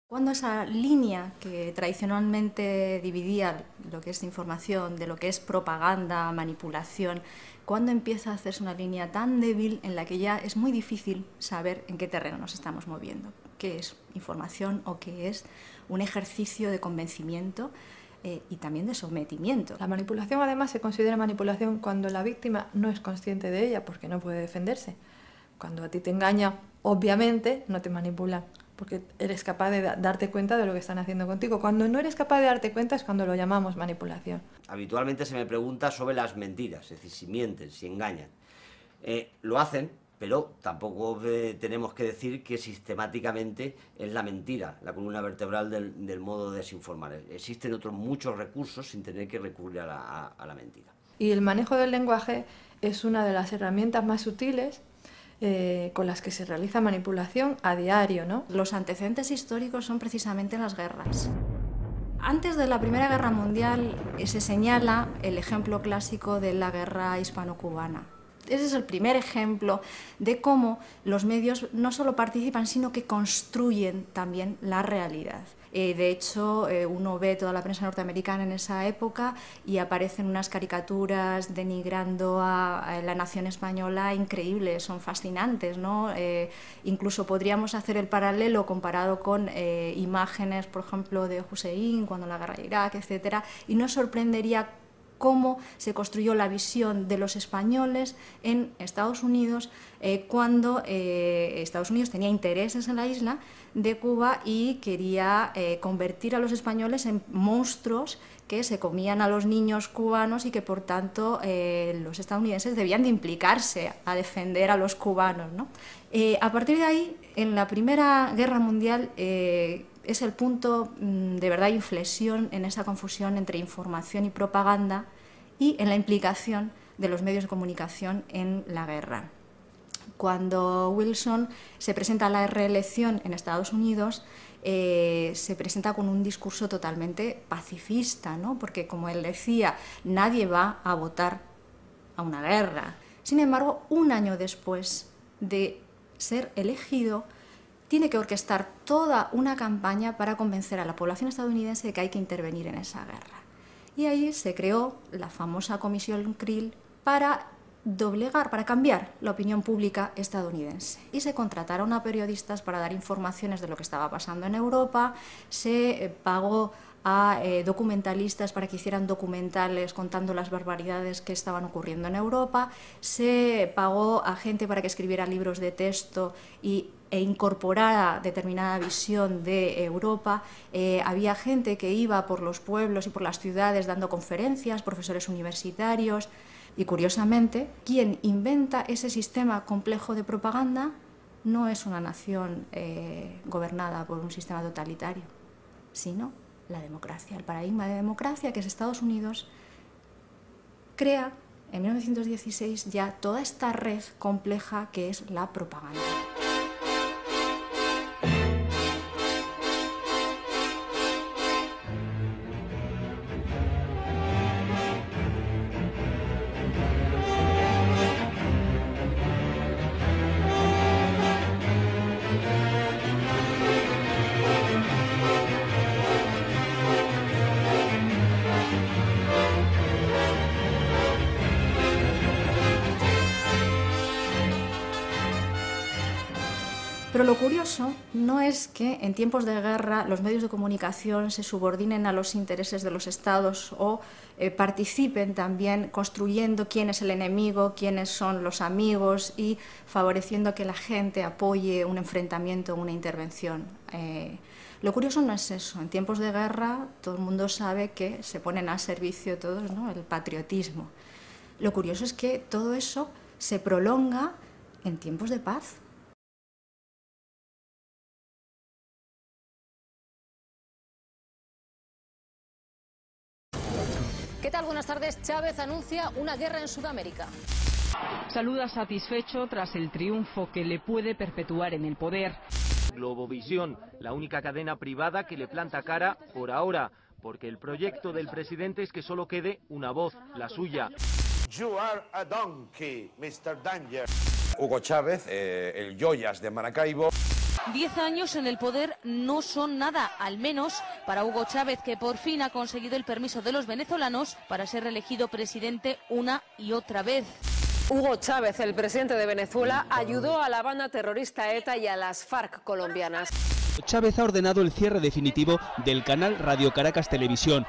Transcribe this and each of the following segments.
Cuando esa línea que tradicionalmente dividía lo que es información de lo que es propaganda, manipulación, cuando empieza a hacerse una línea tan débil en la que ya es muy difícil saber en qué terreno nos estamos moviendo, qué es información o qué es un ejercicio de convencimiento y también de sometimiento. La manipulación además se considera manipulación cuando la víctima no es consciente de ella porque no puede defenderse. Cuando a ti te engañan, obviamente no te manipulan porque eres capaz de darte cuenta de lo que están haciendo contigo. Cuando no eres capaz de darte cuenta es cuando lo llamamos manipulación. Habitualmente se me pregunta sobre las mentiras, es decir, si mienten, si engañan. Lo hacen, pero tampoco tenemos que decir que sistemáticamente es la mentira, la columna vertebral del modo de desinformar. Existen otros muchos recursos sin tener que recurrir a la mentira. Y el manejo del lenguaje es una de las herramientas más sutiles con las que se realiza manipulación a diario, ¿no? Los antecedentes históricos son precisamente las guerras. Antes de la Primera Guerra Mundial se señala el ejemplo clásico de la guerra hispano-cubana. Ese es el primer ejemplo de cómo los medios no solo participan, sino que construyen también la realidad. De hecho, uno ve toda la prensa norteamericana en esa época y aparecen unas caricaturas denigrando a la nación española increíbles, son fascinantes, ¿no? Incluso podríamos hacer el paralelo comparado con imágenes, por ejemplo, de Hussein, cuando la guerra de Irak, etc. Y no sorprendería cómo se construyó la visión de los españoles en Estados Unidos cuando Estados Unidos tenía intereses en la isla de Cuba y quería convertir a los españoles en monstruos que se comían a los niños cubanos y que por tanto los estadounidenses debían de implicarse a defender a los cubanos, ¿no? A partir de ahí, en la Primera Guerra Mundial, es el punto de verdad de inflexión en esa confusión entre información y propaganda y en la implicación de los medios de comunicación en la guerra. Cuando Wilson se presenta a la reelección en Estados Unidos, se presenta con un discurso totalmente pacifista, ¿no? Porque, como él decía, nadie va a votar a una guerra. Sin embargo, un año después de ser elegido, tiene que orquestar toda una campaña para convencer a la población estadounidense de que hay que intervenir en esa guerra. Y ahí se creó la famosa Comisión Krill para doblegar, para cambiar la opinión pública estadounidense. Y se contrataron a periodistas para dar informaciones de lo que estaba pasando en Europa, se pagó a documentalistas para que hicieran documentales contando las barbaridades que estaban ocurriendo en Europa, se pagó a gente para que escribiera libros de texto e incorporara determinada visión de Europa. Había gente que iba por los pueblos y por las ciudades dando conferencias, profesores universitarios. Y curiosamente, quien inventa ese sistema complejo de propaganda no es una nación gobernada por un sistema totalitario, sino la democracia. El paradigma de democracia, que es Estados Unidos, crea en 1916 ya toda esta red compleja que es la propaganda. Pero lo curioso no es que en tiempos de guerra los medios de comunicación se subordinen a los intereses de los estados o participen también construyendo quién es el enemigo, quiénes son los amigos y favoreciendo que la gente apoye un enfrentamiento o una intervención. Lo curioso no es eso. En tiempos de guerra todo el mundo sabe que se ponen a servicio todos, ¿no?, el patriotismo. Lo curioso es que todo eso se prolonga en tiempos de paz. ¿Qué tal? Buenas tardes. Chávez anuncia una guerra en Sudamérica. Saluda satisfecho tras el triunfo que le puede perpetuar en el poder. Globovisión, la única cadena privada que le planta cara por ahora, porque el proyecto del presidente es que solo quede una voz, la suya. You are a donkey, Mr. Danger. Hugo Chávez, el Joyas de Maracaibo. 10 años en el poder no son nada, al menos para Hugo Chávez, que por fin ha conseguido el permiso de los venezolanos para ser reelegido presidente una y otra vez. Hugo Chávez, el presidente de Venezuela, ayudó a la banda terrorista ETA y a las FARC colombianas. Chávez ha ordenado el cierre definitivo del canal Radio Caracas Televisión.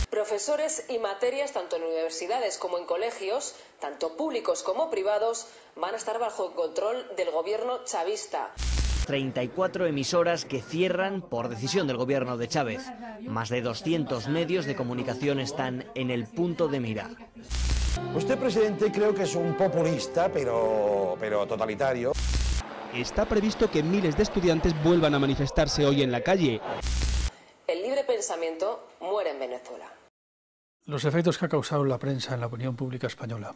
Profesores y materias, tanto en universidades como en colegios, tanto públicos como privados, van a estar bajo el control del gobierno chavista. 34 emisoras que cierran por decisión del gobierno de Chávez. Más de 200 medios de comunicación están en el punto de mira. Usted, presidente, creo que es un populista, pero totalitario. Está previsto que miles de estudiantes vuelvan a manifestarse hoy en la calle. El libre pensamiento muere en Venezuela. Los efectos que ha causado la prensa en la opinión pública española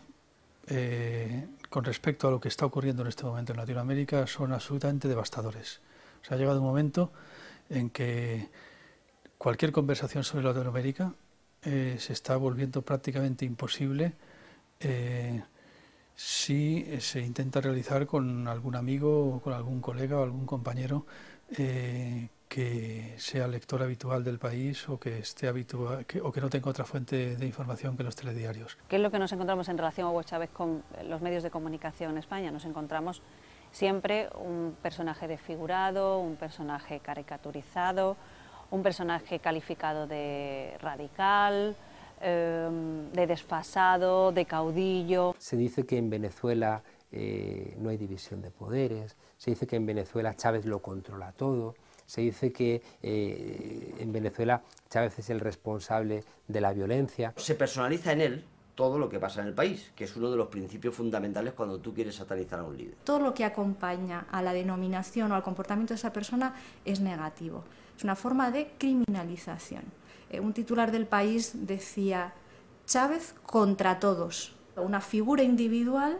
con respecto a lo que está ocurriendo en este momento en Latinoamérica son absolutamente devastadores. O sea, ha llegado un momento en que cualquier conversación sobre Latinoamérica se está volviendo prácticamente imposible si se intenta realizar con algún amigo o con algún colega o algún compañero que sea lector habitual del país o que esté o que no tenga otra fuente de información que los telediarios. ¿Qué es lo que nos encontramos en relación a Hugo Chávez con los medios de comunicación en España? Nos encontramos siempre un personaje desfigurado, un personaje caricaturizado, un personaje calificado de radical, de desfasado, de caudillo. Se dice que en Venezuela no hay división de poderes, se dice que en Venezuela Chávez lo controla todo, se dice que en Venezuela Chávez es el responsable de la violencia. Se personaliza en él todo lo que pasa en el país, que es uno de los principios fundamentales cuando tú quieres satanizar a un líder. Todo lo que acompaña a la denominación o al comportamiento de esa persona es negativo. Es una forma de criminalización. Un titular del País decía: Chávez contra todos, una figura individual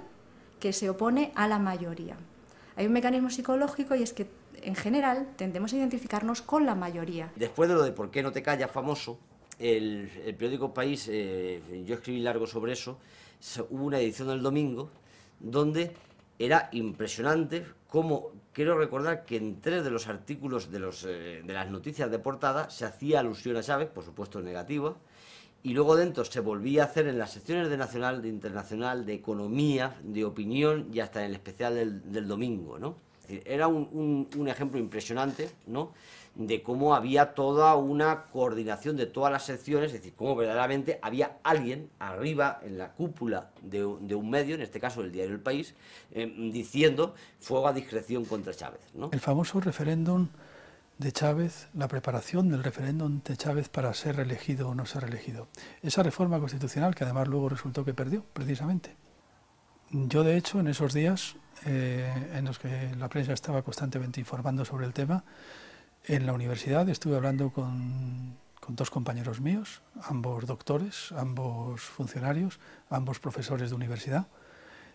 que se opone a la mayoría. Hay un mecanismo psicológico y es que en general tendemos a identificarnos con la mayoría. Después de lo de ¿Por qué no te callas?, famoso, el periódico País, yo escribí largo sobre eso, hubo una edición del domingo donde era impresionante cómo, quiero recordar que en 3 de los artículos de las noticias de portada se hacía alusión a Chávez, por supuesto negativa, y luego dentro se volvía a hacer en las secciones de Nacional, de Internacional, de Economía, de Opinión y hasta en el especial del domingo, ¿no? Es decir, era un ejemplo impresionante, ¿no?, de cómo había toda una coordinación de todas las secciones, es decir, cómo verdaderamente había alguien arriba en la cúpula de un medio, en este caso el diario El País, diciendo fuego a discreción contra Chávez, ¿no? El famoso referéndum de Chávez, la preparación del referéndum de Chávez para ser reelegido o no ser reelegido. Esa reforma constitucional que además luego resultó que perdió, precisamente. Yo, de hecho, en esos días en los que la prensa estaba constantemente informando sobre el tema, en la universidad estuve hablando con 2 compañeros míos, ambos doctores, ambos funcionarios, ambos profesores de universidad,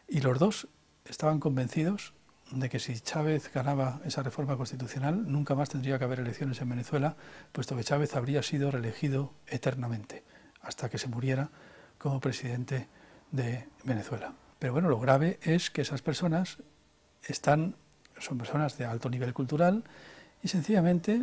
y los 2 estaban convencidos de que si Chávez ganaba esa reforma constitucional, nunca más tendría que haber elecciones en Venezuela, puesto que Chávez habría sido reelegido eternamente, hasta que se muriera como presidente de Venezuela. Pero bueno, lo grave es que esas personas son personas de alto nivel cultural y sencillamente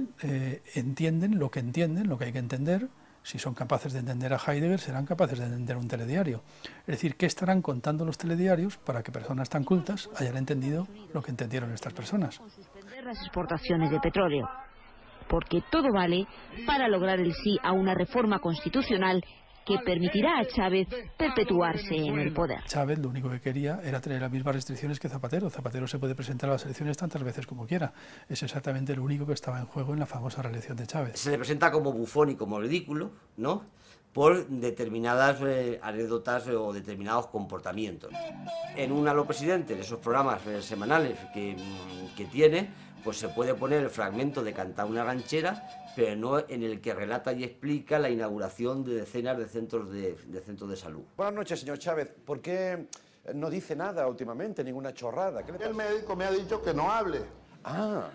entienden lo que hay que entender. Si son capaces de entender a Heidegger, serán capaces de entender un telediario. Es decir, ¿qué estarán contando los telediarios para que personas tan cultas hayan entendido lo que entendieron estas personas? Suspender las exportaciones de petróleo, porque todo vale para lograr el sí a una reforma constitucional que permitirá a Chávez perpetuarse en el poder. Chávez lo único que quería era tener las mismas restricciones que Zapatero. Zapatero se puede presentar a las elecciones tantas veces como quiera. Es exactamente lo único que estaba en juego en la famosa reelección de Chávez. Se le presenta como bufón y como ridículo, ¿no?, por determinadas anécdotas o determinados comportamientos. En un Aló Presidente, de esos programas semanales que tiene, pues se puede poner el fragmento de Cantar una ranchera, pero no en el que relata y explica la inauguración de decenas de centros de salud. Buenas noches, señor Chávez. ¿Por qué no dice nada últimamente, ninguna chorrada? ¿Qué le pasa? El médico me ha dicho que no hable. Ah,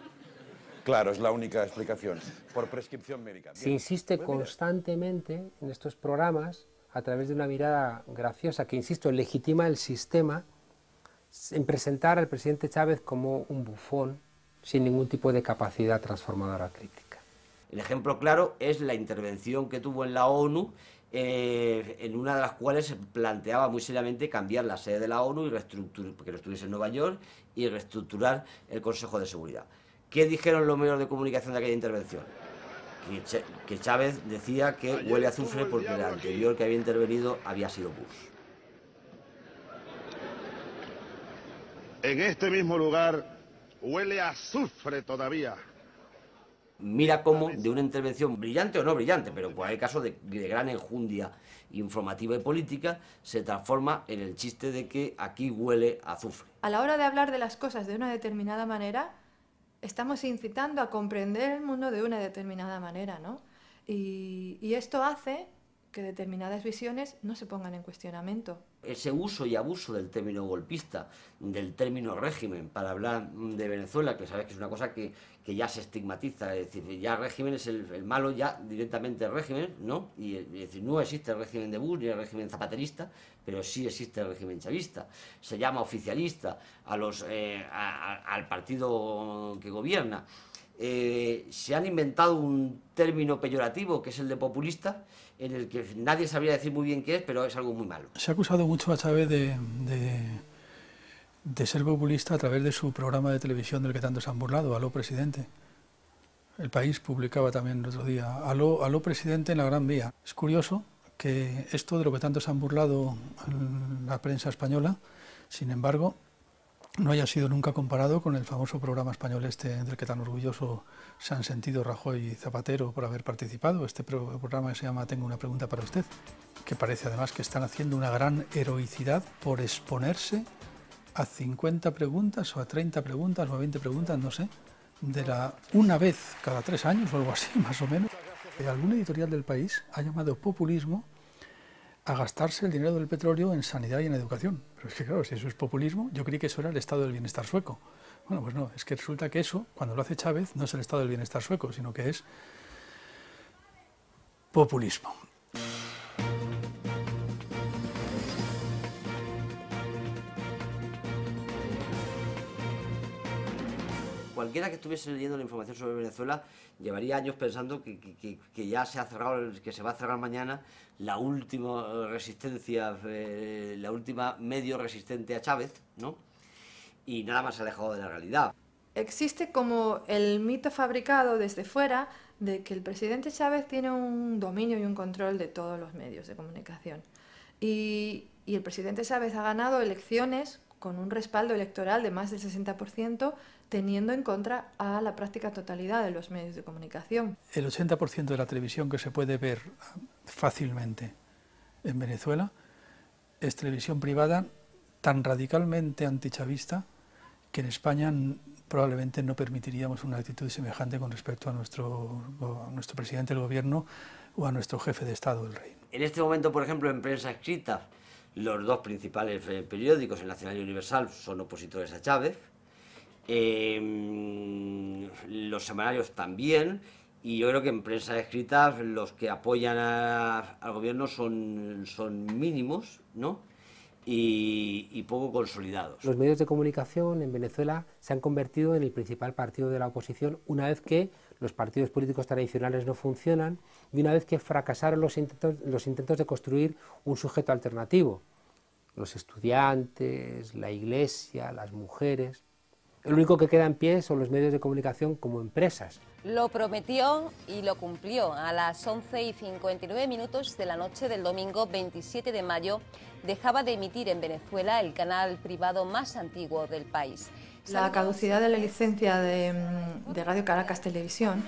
claro, es la única explicación, por prescripción médica. Se insiste constantemente en estos programas, a través de una mirada graciosa, que, insisto, legitima el sistema, en presentar al presidente Chávez como un bufón sin ningún tipo de capacidad transformadora crítica. El ejemplo claro es la intervención que tuvo en la ONU, en una de las cuales se planteaba muy seriamente cambiar la sede de la ONU y que no estuviese en Nueva York, y reestructurar el Consejo de Seguridad. ¿Qué dijeron los medios de comunicación de aquella intervención? Que Chávez decía que huele a azufre porque el anterior que había intervenido había sido Bush. En este mismo lugar huele a azufre todavía. Mira cómo de una intervención brillante o no brillante, pero en cualquier caso de gran enjundia informativa y política, se transforma en el chiste de que aquí huele a azufre. A la hora de hablar de las cosas de una determinada manera, estamos incitando a comprender el mundo de una determinada manera, ¿no? Y esto hace que determinadas visiones no se pongan en cuestionamiento. Ese uso y abuso del término golpista, del término régimen, para hablar de Venezuela, que sabes que es una cosa que ya se estigmatiza, es decir, ya régimen es el malo, ya directamente el régimen, ¿no? Y es decir, no existe el régimen de Bush ni el régimen zapaterista, pero sí existe el régimen chavista. Se llama oficialista al partido que gobierna. Se han inventado un término peyorativo, que es el de populista, en el que nadie sabría decir muy bien qué es, pero es algo muy malo. Se ha acusado mucho a Chávez de ser populista a través de su programa de televisión del que tanto se han burlado, Aló Presidente. El País publicaba también el otro día, Aló Presidente en la Gran Vía. Es curioso que esto de lo que tanto se han burlado en la prensa española, sin embargo, no haya sido nunca comparado con el famoso programa español del que tan orgulloso se han sentido Rajoy y Zapatero por haber participado. Este programa que se llama Tengo una pregunta para usted, que parece además que están haciendo una gran heroicidad por exponerse a 50 preguntas o a 30 preguntas o a 20 preguntas, no sé, una vez cada 3 años o algo así, más o menos. Algún editorial del País ha llamado populismo a gastarse el dinero del petróleo en sanidad y en educación. Pero es que claro, si eso es populismo, yo creí que eso era el estado del bienestar sueco. Bueno, pues no, es que resulta que eso, cuando lo hace Chávez, no es el estado del bienestar sueco, sino que es populismo. Cualquiera que estuviese leyendo la información sobre Venezuela llevaría años pensando que ya se ha cerrado, que se va a cerrar mañana la última resistencia, la última medio resistente a Chávez, ¿no? Y nada más alejado de la realidad. Existe como el mito fabricado desde fuera de que el presidente Chávez tiene un dominio y un control de todos los medios de comunicación. Y el presidente Chávez ha ganado elecciones con un respaldo electoral de más del 60%, teniendo en contra a la práctica totalidad de los medios de comunicación. El 80% de la televisión que se puede ver fácilmente en Venezuela es televisión privada tan radicalmente antichavista que en España probablemente no permitiríamos una actitud semejante con respecto a nuestro presidente del gobierno o a nuestro jefe de Estado, el rey. En este momento, por ejemplo, en prensa escrita, los dos principales periódicos, El Nacional y Universal, son opositores a Chávez. Los semanarios también, y yo creo que en prensa escrita los que apoyan al gobierno son mínimos, ¿no? Y poco consolidados. Los medios de comunicación en Venezuela se han convertido en el principal partido de la oposición una vez que los partidos políticos tradicionales no funcionan y una vez que fracasaron los intentos de construir un sujeto alternativo. Los estudiantes, la iglesia, las mujeres. El único que queda en pie son los medios de comunicación como empresas. Lo prometió y lo cumplió. A las 11:59 de la noche del domingo 27 de mayo dejaba de emitir en Venezuela el canal privado más antiguo del país. La caducidad de la licencia de Radio Caracas Televisión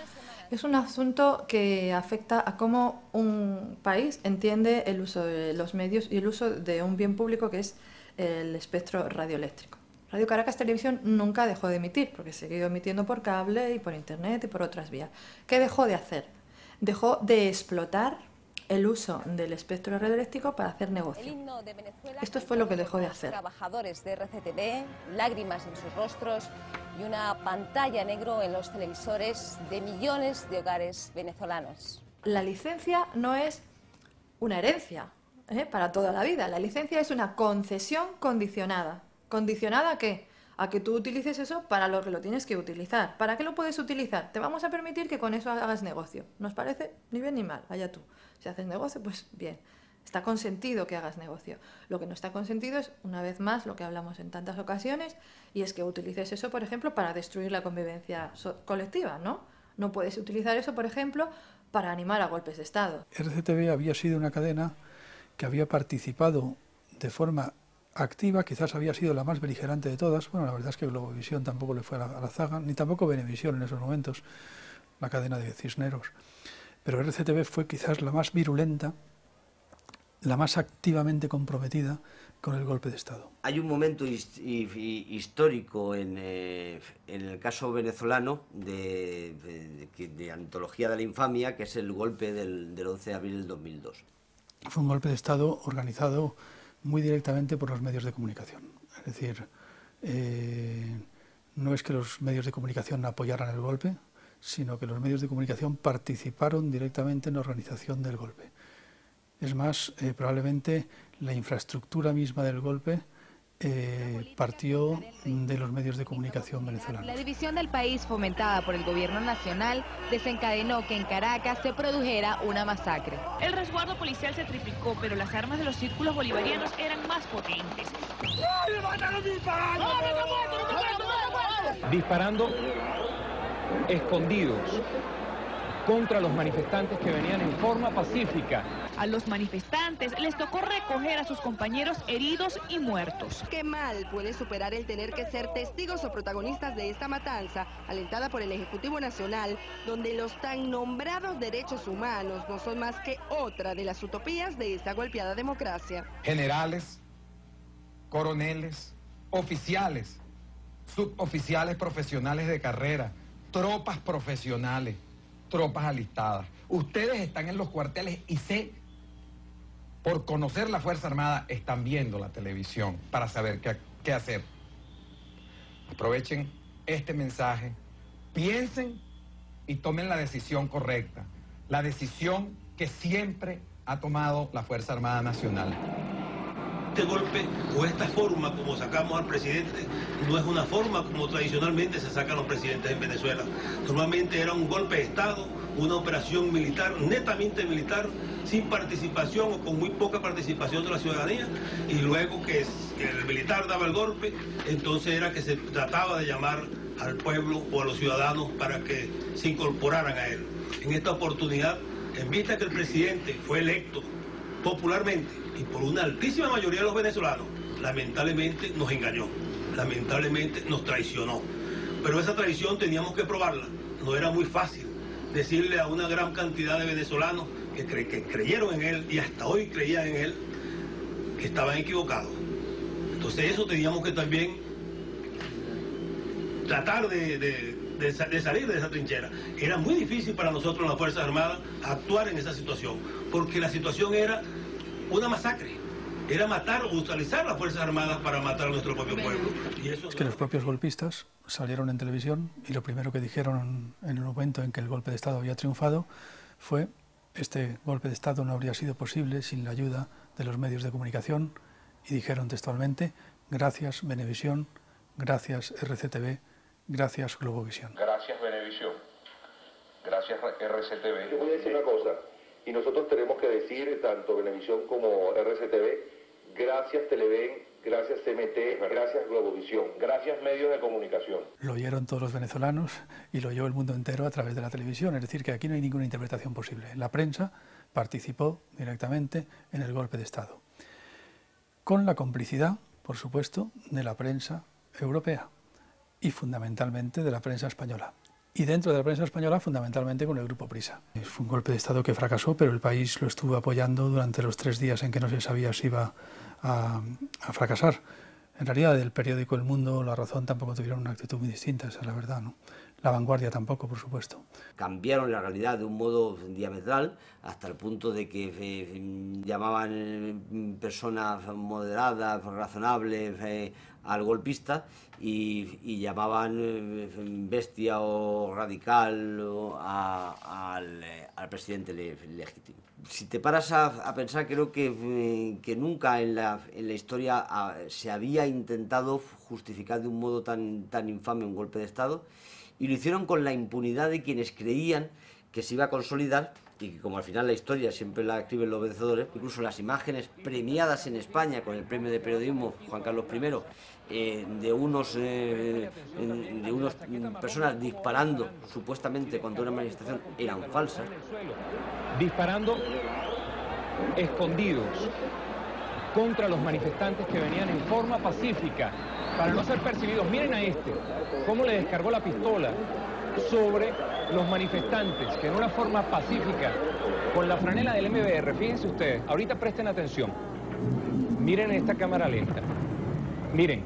es un asunto que afecta a cómo un país entiende el uso de los medios y el uso de un bien público que es el espectro radioeléctrico. Radio Caracas Televisión nunca dejó de emitir, porque siguió emitiendo por cable y por internet y por otras vías. ¿Qué dejó de hacer? Dejó de explotar el uso del espectro radioeléctrico para hacer negocio. Esto fue lo que dejó de hacer. Trabajadores de RCTV, lágrimas en sus rostros y una pantalla negro en los televisores de millones de hogares venezolanos. La licencia no es una herencia para toda la vida. La licencia es una concesión condicionada. ¿Condicionada a qué? A que tú utilices eso para lo que lo tienes que utilizar. ¿Para qué lo puedes utilizar? Te vamos a permitir que con eso hagas negocio. ¿Nos parece? Ni bien ni mal, allá tú. Si haces negocio, pues bien. Está consentido que hagas negocio. Lo que no está consentido es, una vez más, lo que hablamos en tantas ocasiones, y es que utilices eso, por ejemplo, para destruir la convivencia colectiva, ¿no? No puedes utilizar eso, por ejemplo, para animar a golpes de Estado. RCTV había sido una cadena que había participado de forma activa, quizás había sido la más beligerante de todas. Bueno, la verdad es que Globovisión tampoco le fue a la zaga, ni tampoco Venevisión en esos momentos, la cadena de Cisneros. Pero RCTV fue quizás la más virulenta, la más activamente comprometida con el golpe de Estado. Hay un momento histórico en el caso venezolano de antología de la infamia, que es el golpe del 11 de abril del 2002. Fue un golpe de Estado organizado muy directamente por los medios de comunicación. Es decir, no es que los medios de comunicación apoyaran el golpe, sino que los medios de comunicación participaron directamente en la organización del golpe. Es más, probablemente la infraestructura misma del golpe partió de los medios de comunicación venezolanos. La división del país fomentada por el gobierno nacional desencadenó que en Caracas se produjera una masacre. El resguardo policial se triplicó, pero las armas de los círculos bolivarianos eran más potentes. Disparando escondidos contra los manifestantes que venían en forma pacífica. A los manifestantes les tocó recoger a sus compañeros heridos y muertos. ¿Qué mal puede superar el tener que ser testigos o protagonistas de esta matanza, alentada por el Ejecutivo Nacional, donde los tan nombrados derechos humanos no son más que otra de las utopías de esta golpeada democracia? Generales, coroneles, oficiales, suboficiales profesionales de carrera, tropas profesionales, tropas alistadas. Ustedes están en los cuarteles y por conocer la Fuerza Armada, están viendo la televisión para saber qué hacer. Aprovechen este mensaje, piensen y tomen la decisión correcta, la decisión que siempre ha tomado la Fuerza Armada Nacional. Este golpe o esta forma como sacamos al presidente no es una forma como tradicionalmente se sacan los presidentes en Venezuela. Normalmente era un golpe de Estado, una operación militar, netamente militar, sin participación o con muy poca participación de la ciudadanía, y luego que el militar daba el golpe, entonces era que se trataba de llamar al pueblo o a los ciudadanos para que se incorporaran a él. En esta oportunidad, en vista que el presidente fue electo popularmente y por una altísima mayoría de los venezolanos, lamentablemente nos engañó, lamentablemente nos traicionó. Pero esa traición teníamos que probarla, no era muy fácil decirle a una gran cantidad de venezolanos que creyeron en él y hasta hoy creían en él, que estaban equivocados. Entonces eso teníamos que también tratar de salir de esa trinchera. Era muy difícil para nosotros en las Fuerzas Armadas actuar en esa situación, porque la situación era una masacre, era matar o utilizar las Fuerzas Armadas para matar a nuestro propio pueblo. Y eso es que los propios golpistas salieron en televisión y lo primero que dijeron en el momento en que el golpe de Estado había triunfado fue: este golpe de Estado no habría sido posible sin la ayuda de los medios de comunicación, y dijeron textualmente: gracias Venevisión, gracias RCTV, gracias Globovisión. Gracias Venevisión, gracias RCTV. Yo voy a decir una cosa, y nosotros tenemos que decir, tanto Venevisión como RCTV, gracias Televen, gracias CMT, gracias Globovisión, gracias medios de comunicación. Lo oyeron todos los venezolanos y lo oyó el mundo entero a través de la televisión, es decir, que aquí no hay ninguna interpretación posible. La prensa participó directamente en el golpe de Estado, con la complicidad, por supuesto, de la prensa europea y fundamentalmente de la prensa española. Y dentro de la prensa española, fundamentalmente con el Grupo Prisa. Fue un golpe de Estado que fracasó, pero el país lo estuvo apoyando durante los 3 días en que no se sabía si iba a fracasar. En realidad, el periódico El Mundo, La Razón tampoco tuvieron una actitud muy distinta, esa es la verdad, ¿no? La Vanguardia tampoco, por supuesto. Cambiaron la realidad de un modo diametral hasta el punto de que llamaban personas moderadas, razonables al golpista y llamaban bestia o radical al presidente legítimo. Si te paras a pensar, creo que nunca en la historia se había intentado justificar de un modo tan infame un golpe de Estado, y lo hicieron con la impunidad de quienes creían que se iba a consolidar, y que como al final la historia siempre la escriben los vencedores, incluso las imágenes premiadas en España con el premio de periodismo Juan Carlos I, de unos personas disparando supuestamente contra una manifestación, eran falsas. Disparando escondidos contra los manifestantes que venían en forma pacífica para no ser percibidos. Miren a este, cómo le descargó la pistola sobre los manifestantes que en una forma pacífica, con la franela del MBR, fíjense ustedes, ahorita presten atención, miren esta cámara lenta, miren,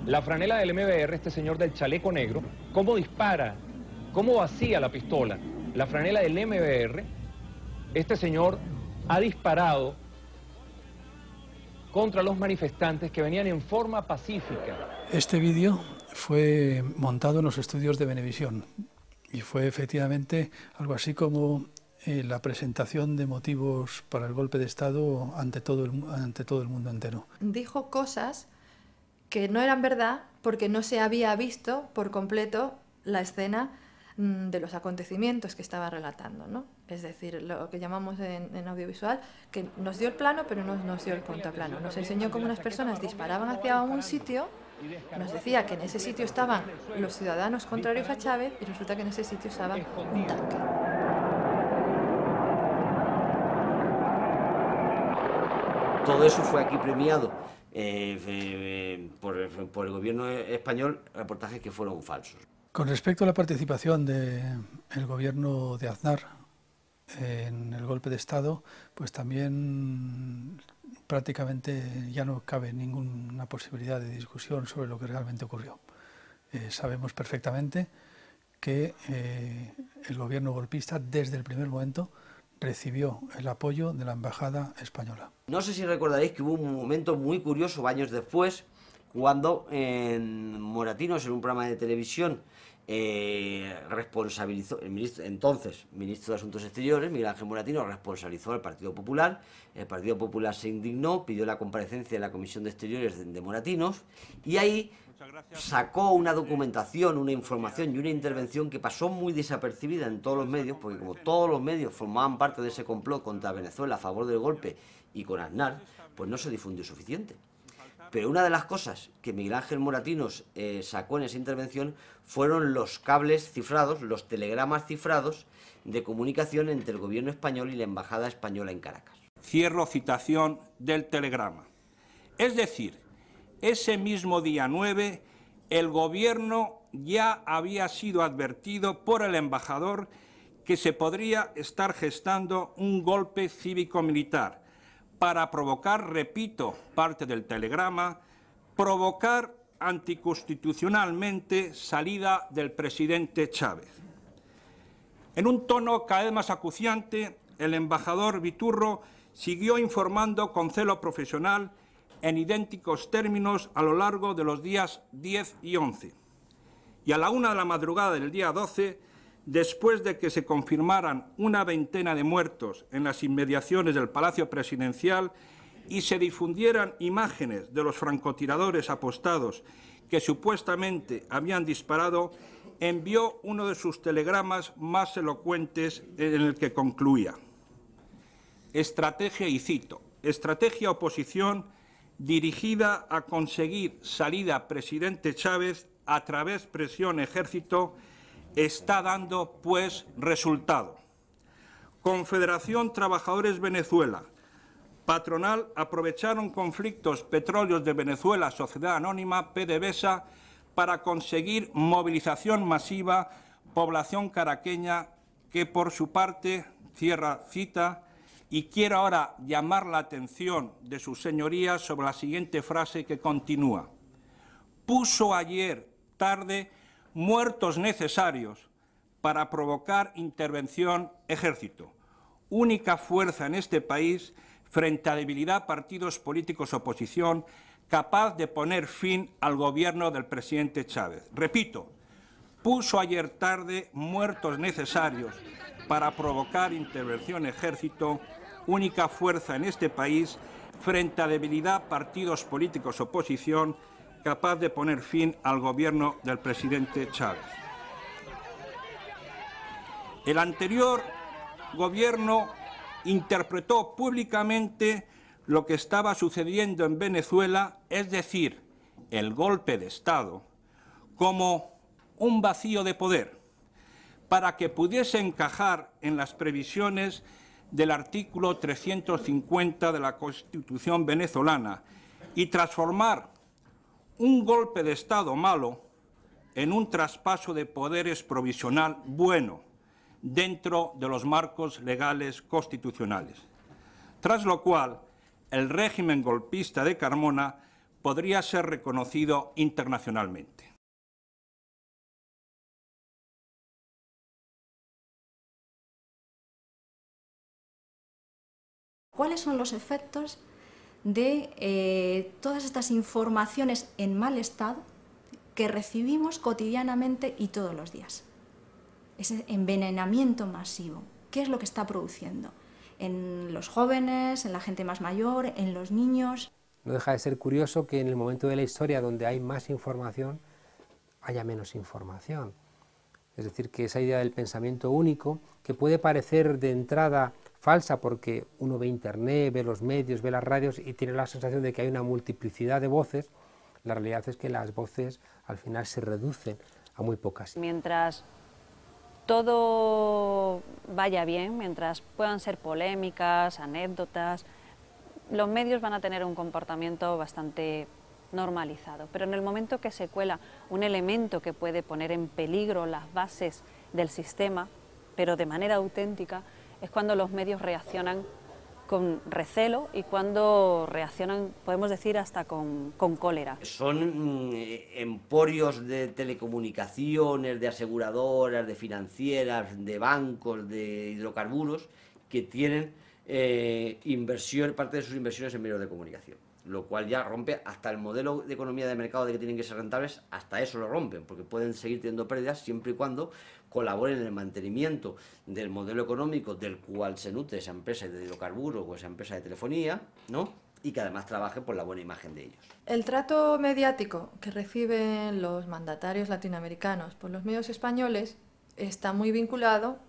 la franela del MBR, este señor del chaleco negro, cómo dispara, cómo vacía la pistola, la franela del MBR, este señor ha disparado contra los manifestantes que venían en forma pacífica. Este vídeo fue montado en los estudios de Venevisión y fue efectivamente algo así como la presentación de motivos para el golpe de Estado ante todo el mundo entero. Dijo cosas que no eran verdad porque no se había visto por completo la escena de los acontecimientos que estaba relatando, ¿no? Es decir, lo que llamamos en audiovisual, que nos dio el plano pero no nos dio el contraplano. Nos enseñó cómo unas personas disparaban hacia un sitio, nos decía que en ese sitio estaban los ciudadanos contrarios a Chávez y resulta que en ese sitio estaba un tanque. Todo eso fue aquí premiado por el gobierno español, reportajes que fueron falsos. Con respecto a la participación del gobierno de Aznar en el golpe de Estado, pues también prácticamente ya no cabe ninguna posibilidad de discusión sobre lo que realmente ocurrió. Sabemos perfectamente que el gobierno golpista desde el primer momento recibió el apoyo de la embajada española. No sé si recordaréis que hubo un momento muy curioso años después, cuando en Moratinos, en un programa de televisión, responsabilizó, entonces ministro de Asuntos Exteriores, Miguel Ángel Moratinos, responsabilizó al Partido Popular. El Partido Popular se indignó, pidió la comparecencia de la Comisión de Exteriores de Moratinos, y ahí sacó una documentación, una información y una intervención que pasó muy desapercibida en todos los medios, porque como todos los medios formaban parte de ese complot contra Venezuela a favor del golpe y con Aznar, pues no se difundió suficiente. Pero una de las cosas que Miguel Ángel Moratinos sacó en esa intervención fueron los cables cifrados, los telegramas cifrados de comunicación entre el gobierno español y la embajada española en Caracas. Cierro citación del telegrama. Es decir, ese mismo día 9, el gobierno ya había sido advertido por el embajador que se podría estar gestando un golpe cívico-militar para provocar, repito, parte del telegrama, provocar anticonstitucionalmente salida del presidente Chávez. En un tono cada vez más acuciante, el embajador Viturro siguió informando con celo profesional en idénticos términos a lo largo de los días 10 y 11. Y a la 1 de la madrugada del día 12, después de que se confirmaran una veintena de muertos en las inmediaciones del Palacio Presidencial y se difundieran imágenes de los francotiradores apostados que supuestamente habían disparado, envió uno de sus telegramas más elocuentes en el que concluía: estrategia, y cito, estrategia oposición dirigida a conseguir salida presidente Chávez a través presión ejército, está dando, pues, resultado. Confederación Trabajadores Venezuela, patronal aprovecharon conflictos petróleos de Venezuela, Sociedad Anónima, PDVSA, para conseguir movilización masiva, población caraqueña que, por su parte, cierra cita, y quiero ahora llamar la atención de sus señorías sobre la siguiente frase que continúa. Puso ayer tarde muertos necesarios para provocar intervención ejército, única fuerza en este país frente a debilidad partidos políticos oposición capaz de poner fin al gobierno del presidente Chávez. Repito, puso ayer tarde muertos necesarios para provocar intervención ejército, única fuerza en este país frente a debilidad partidos políticos oposición capaz de poner fin al gobierno del presidente Chávez. El anterior gobierno interpretó públicamente lo que estaba sucediendo en Venezuela, es decir, el golpe de Estado, como un vacío de poder, para que pudiese encajar en las previsiones del artículo 350 de la Constitución venezolana y transformar un golpe de Estado malo en un traspaso de poderes provisional bueno, dentro de los marcos legales constitucionales, tras lo cual el régimen golpista de Carmona podría ser reconocido internacionalmente. ¿Cuáles son los efectos de todas estas informaciones en mal estado que recibimos cotidianamente y todos los días? Ese envenenamiento masivo, ¿qué es lo que está produciendo? En los jóvenes, en la gente más mayor, en los niños. No deja de ser curioso que en el momento de la historia donde hay más información, haya menos información. Es decir, que esa idea del pensamiento único, que puede parecer de entrada falsa porque uno ve internet, ve los medios, ve las radios y tiene la sensación de que hay una multiplicidad de voces, la realidad es que las voces al final se reducen a muy pocas. Mientras todo vaya bien, mientras puedan ser polémicas, anécdotas, los medios van a tener un comportamiento bastante normalizado. Pero en el momento que se cuela un elemento que puede poner en peligro las bases del sistema, pero de manera auténtica, es cuando los medios reaccionan con recelo y cuando reaccionan, podemos decir, hasta con cólera. Son emporios de telecomunicaciones, de aseguradoras, de financieras, de bancos, de hidrocarburos, que tienen parte de sus inversiones en medios de comunicación, lo cual ya rompe hasta el modelo de economía de mercado de que tienen que ser rentables, hasta eso lo rompen, porque pueden seguir teniendo pérdidas siempre y cuando colaboren en el mantenimiento del modelo económico del cual se nutre esa empresa de hidrocarburos o esa empresa de telefonía, ¿no? Y que además trabaje por la buena imagen de ellos. El trato mediático que reciben los mandatarios latinoamericanos por los medios españoles está muy vinculado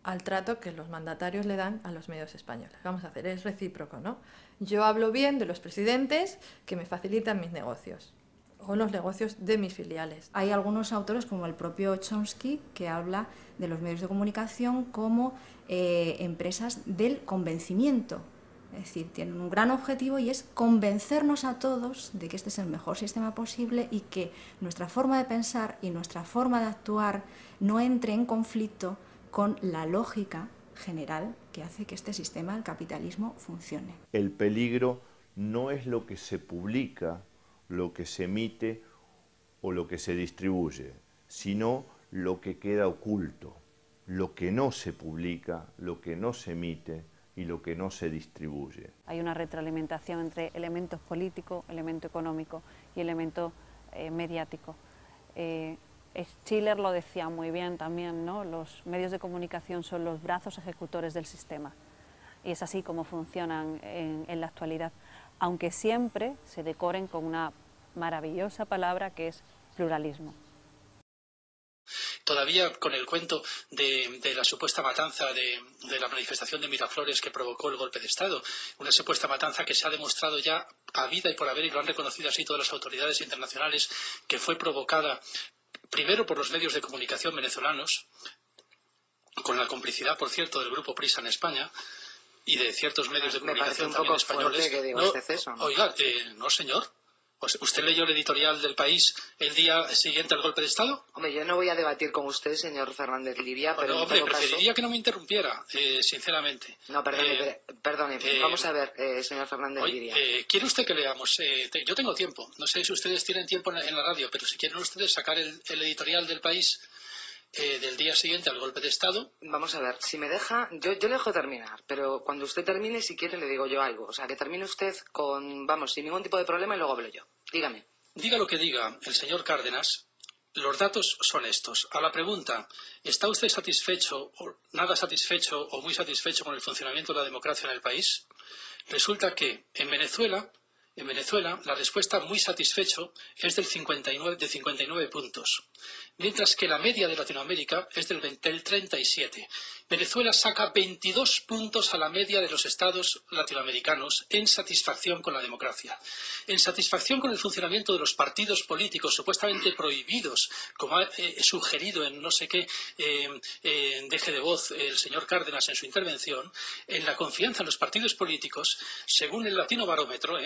al trato que los mandatarios le dan a los medios españoles. Vamos a hacer, es recíproco, ¿no? Yo hablo bien de los presidentes que me facilitan mis negocios o los negocios de mis filiales. Hay algunos autores, como el propio Chomsky, que habla de los medios de comunicación como empresas del convencimiento. Es decir, tienen un gran objetivo y es convencernos a todos de que este es el mejor sistema posible y que nuestra forma de pensar y nuestra forma de actuar no entre en conflicto con la lógica general que hace que este sistema del capitalismo funcione. El peligro no es lo que se publica, lo que se emite o lo que se distribuye, sino lo que queda oculto, lo que no se publica, lo que no se emite y lo que no se distribuye. Hay una retroalimentación entre elementos políticos, elemento económico y elemento mediático. Schiller lo decía muy bien también, ¿no? Los medios de comunicación son los brazos ejecutores del sistema y es así como funcionan en la actualidad, aunque siempre se decoren con una maravillosa palabra que es pluralismo. Todavía con el cuento de la supuesta matanza de la manifestación de Miraflores que provocó el golpe de Estado, una supuesta matanza que se ha demostrado ya a vida y por haber, y lo han reconocido así todas las autoridades internacionales, que fue provocada primero por los medios de comunicación venezolanos, con la complicidad, por cierto, del grupo Prisa en España y de ciertos medios de comunicación también españoles. Que digo, este exceso, ¿no? Oiga, no señor. ¿Usted leyó el editorial del País el día siguiente al golpe de Estado? Hombre, yo no voy a debatir con usted, señor Fernández Liria, pero Bueno, en hombre, todo caso... preferiría que no me interrumpiera, sinceramente. No, perdone. Vamos a ver, señor Fernández Liria. ¿Quiere usted que leamos? Yo tengo tiempo. No sé si ustedes tienen tiempo en la radio, pero si quieren ustedes sacar el editorial del País del día siguiente al golpe de Estado. Vamos a ver, si me deja, yo le dejo terminar, pero cuando usted termine, si quiere, le digo yo algo. O sea, que termine usted sin ningún tipo de problema y luego hablo yo. Dígame. Diga lo que diga el señor Cárdenas, los datos son estos. A la pregunta, ¿está usted satisfecho, o nada satisfecho o muy satisfecho con el funcionamiento de la democracia en el país? Resulta que en Venezuela, la respuesta muy satisfecho es de 59 puntos, mientras que la media de Latinoamérica es del 37. Venezuela saca 22 puntos a la media de los estados latinoamericanos en satisfacción con la democracia. En satisfacción con el funcionamiento de los partidos políticos supuestamente prohibidos, como ha sugerido en no sé qué deje de voz el señor Cárdenas en su intervención, en la confianza en los partidos políticos, según el Latino Barómetro,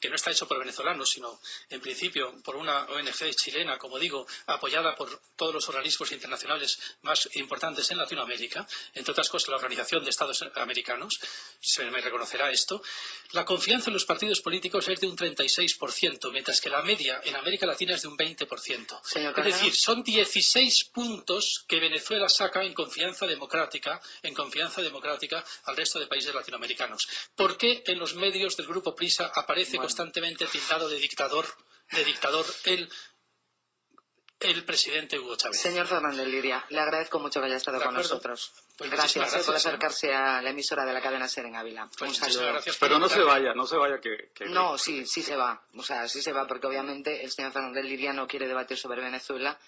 que no está hecho por venezolanos, sino en principio por una ONG chilena, como digo, apoyada por todos los organismos internacionales más importantes en Latinoamérica, entre otras cosas la Organización de Estados Americanos, se me reconocerá esto, la confianza en los partidos políticos es de un 36%, mientras que la media en América Latina es de un 20%. Es decir, son 16 puntos que Venezuela saca en confianza democrática al resto de países latinoamericanos. ¿Por qué en los medios del Grupo Prisa aparece constantemente tildado de dictador el presidente Hugo Chávez? Señor Fernández Liria, le agradezco mucho que haya estado con nosotros. Pues gracias por acercarse a la emisora de la cadena SER en Ávila. Un saludo. Pero no se vaya No, sí se va. O sea, sí se va porque obviamente el señor Fernández Liria no quiere debatir sobre Venezuela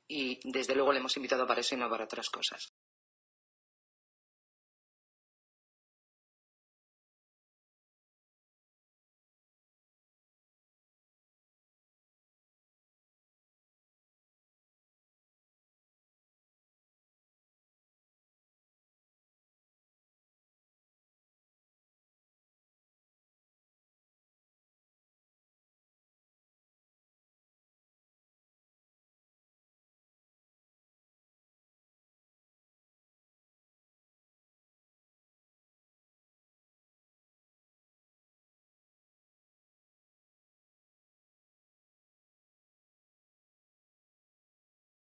y desde luego le hemos invitado para eso y no para otras cosas.